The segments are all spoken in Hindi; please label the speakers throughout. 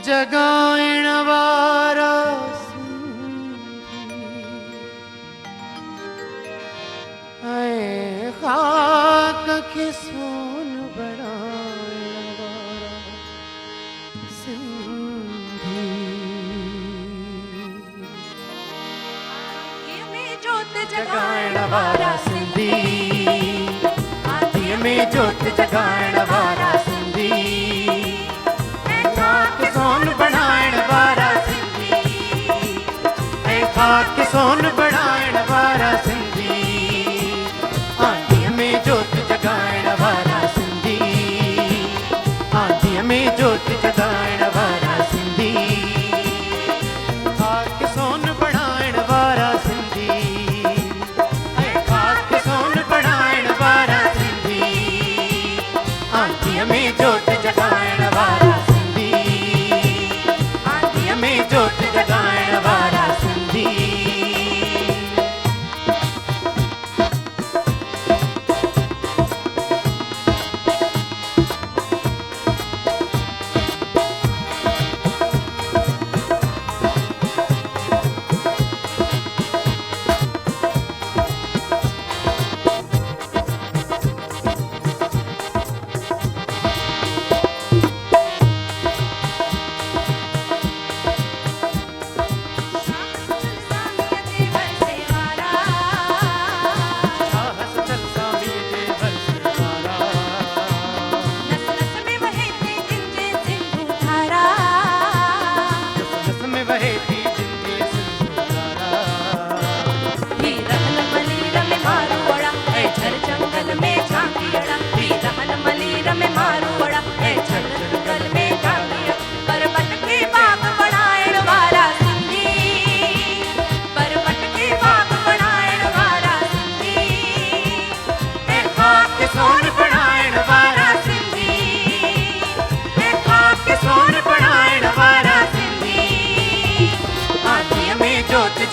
Speaker 1: जगाइण वारा ऐ खाक के सोन बनाइण वारा सिंधी।
Speaker 2: में जोत जगाइण वारा सिंधी,
Speaker 1: आदि में जोत जगाइण वारा सिंधी, खाक सोन बनाइण वारा सिंधी, खाक सोन बनाइण वारा सिंधी, आदि में जोत जगाइण वारा सिंधी, आदि में जोत जगाइण वारा सिंधी, खाक सोन बनाइण वारा सिंधी, खाक सोन बनाइण वारा सिंधी, आदि में जोत जगाइण वारा जोत जगाइण वारा सिंधी।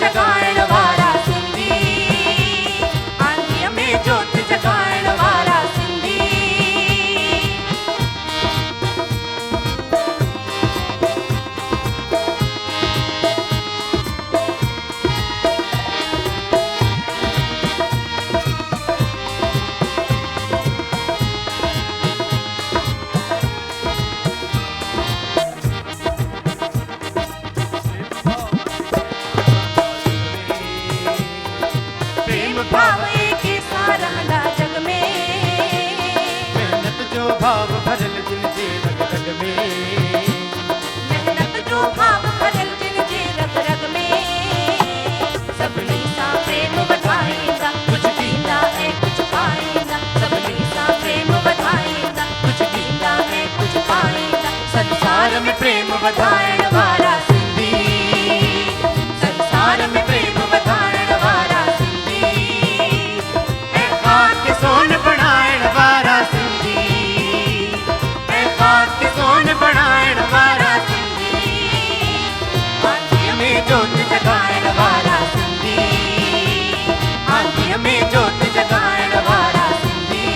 Speaker 1: जगाइण वारा सिंधी, आंधीअ में जोत जगाइण वारा सिंधी। भाव एक सारा जग में, मेहनत जो भाव भरल जिन जे रग रग में,
Speaker 2: मेहनत जो भाव भरल जिन जे रग रग में, सभिनी सां प्रेम वधाईंदा, कुछ ॾींदा ऐं कुछ पाईंदा, सभिनी सां प्रेम वधाईंदा, कुछ ॾींदा ऐं कुछ पाईंदा, संसार में प्रेम वधाइण वारा सिंधी, संसार में प्रेम वधाइण वारा
Speaker 1: सोन बनाइण वारा सिंधी, खाक सोन बनाइण वारा सिंधी, आंधीअ में जोत जगाइण वारा सिंधी, आंधीअ में जोत जगाइण वारा सिंधी।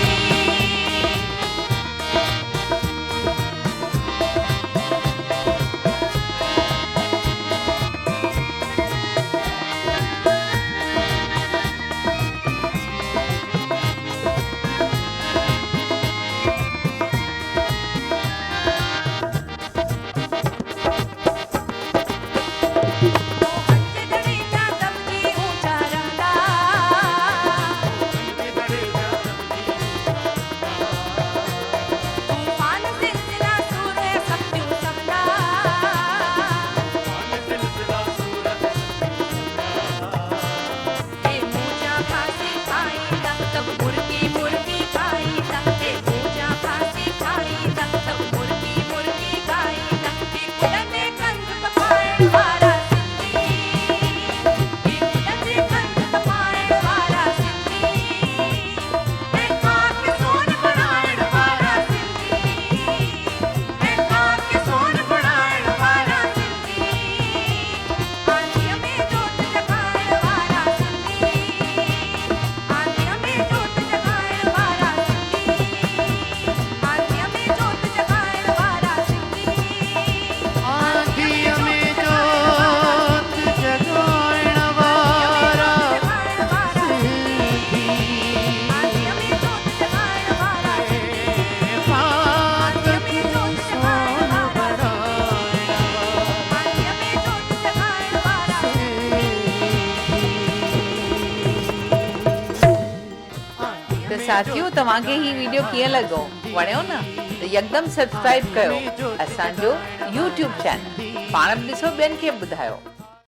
Speaker 3: साथियों, तव्हांखे ही वीडियो कीअं लॻो? वणियो न? त यकदम सब्सक्राइब कयो असांजो YouTube चैनल। पाण बि ॾिसो, ॿियनि खे बि ॿुधायो।